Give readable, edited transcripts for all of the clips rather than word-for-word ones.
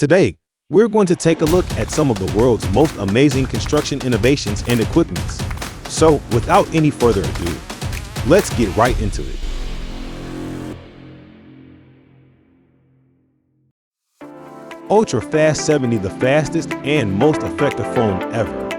Today, we're going to take a look at some of the world's most amazing construction innovations and equipments. So, without any further ado, let's get right into it. Ultra Fast 70, the fastest and most effective foam ever.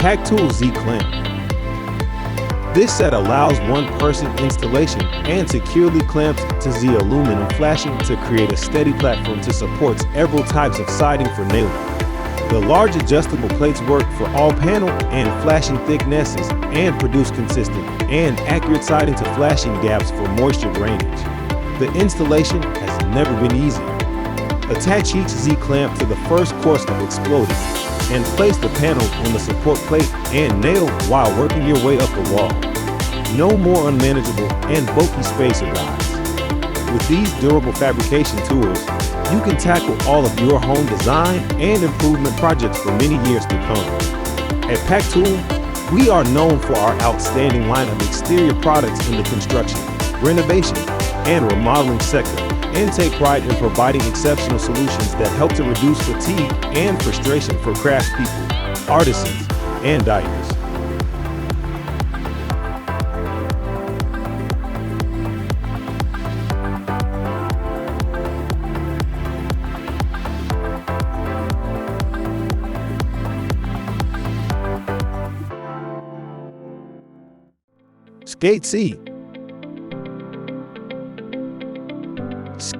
Pactool Z-Clamp. This set allows one-person installation and securely clamps to Z aluminum flashing to create a steady platform to support several types of siding for nailing. The large adjustable plates work for all panel and flashing thicknesses and produce consistent and accurate siding to flashing gaps for moisture drainage. The installation has never been easier. Attach each Z-clamp to the first course of exploding and place the panel on the support plate and nail while working your way up the wall. No more unmanageable and bulky spacer guides. With these durable fabrication tools, you can tackle all of your home design and improvement projects for many years to come. At Pactool, we are known for our outstanding line of exterior products in the construction, renovation, and remodeling sector, and take pride in providing exceptional solutions that help to reduce fatigue and frustration for craftspeople, artisans, and diners. Skate C.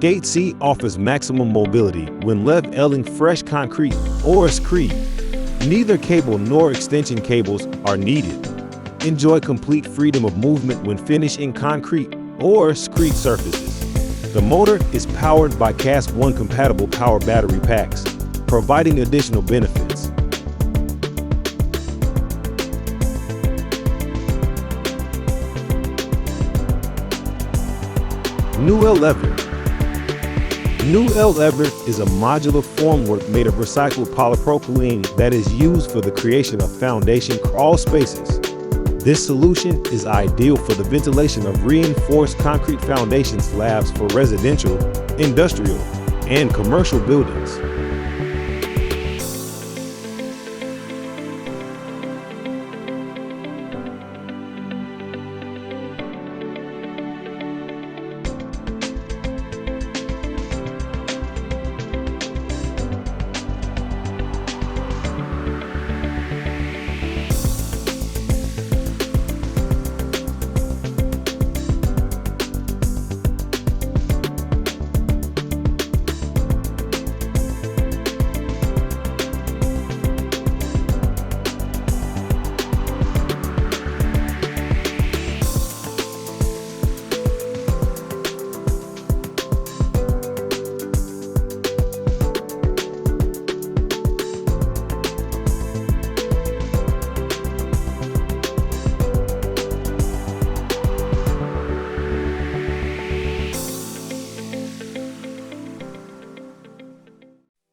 Skate C offers maximum mobility when leveling fresh concrete or screed. Neither cable nor extension cables are needed. Enjoy complete freedom of movement when finishing concrete or screed surfaces. The motor is powered by Class 1 compatible power battery packs, providing additional benefits. New Elevetor. New Elevetor is a modular formwork made of recycled polypropylene that is used for the creation of foundation crawl spaces. This solution is ideal for the ventilation of reinforced concrete foundation slabs for residential, industrial, and commercial buildings.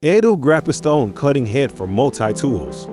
EDILGRAPPA stone cutting head for multi-tools.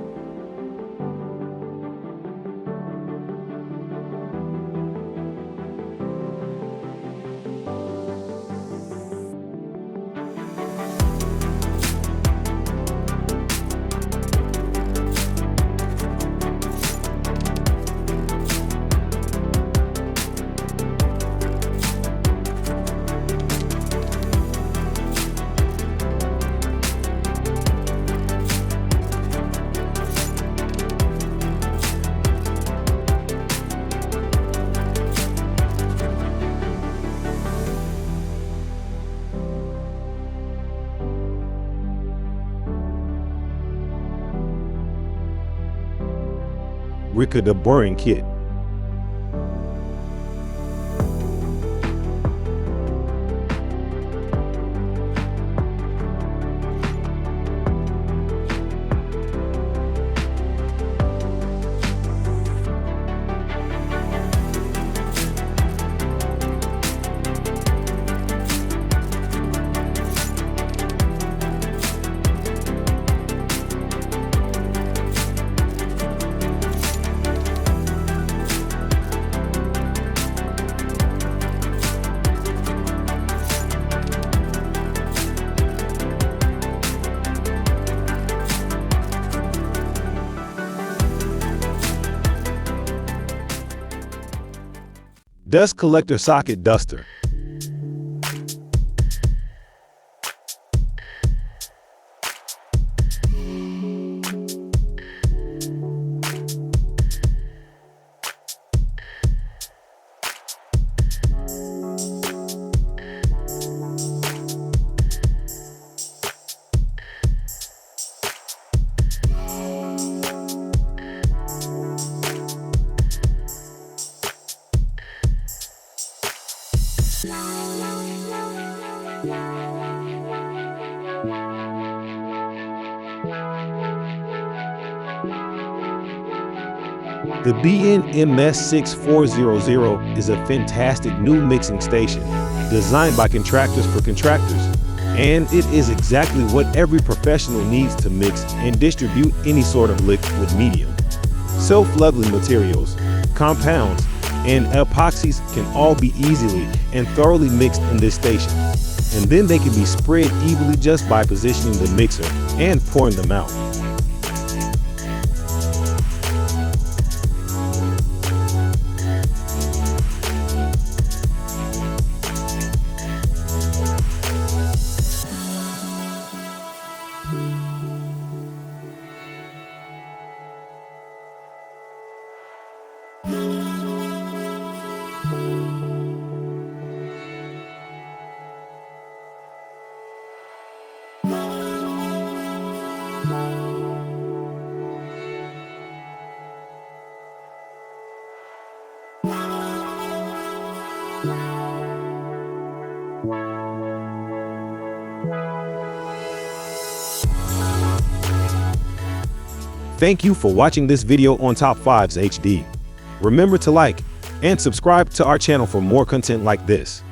boring kit. Dust collector socket duster. The BN-MS6400 is a fantastic new mixing station designed by contractors for contractors, and it is exactly what every professional needs to mix and distribute any sort of liquid medium. Self-leveling materials, compounds, and epoxies can all be easily and thoroughly mixed in this station, and then they can be spread evenly just by positioning the mixer and pouring them out. Thank you for watching this video on Top 5s HD. Remember to like and subscribe to our channel for more content like this.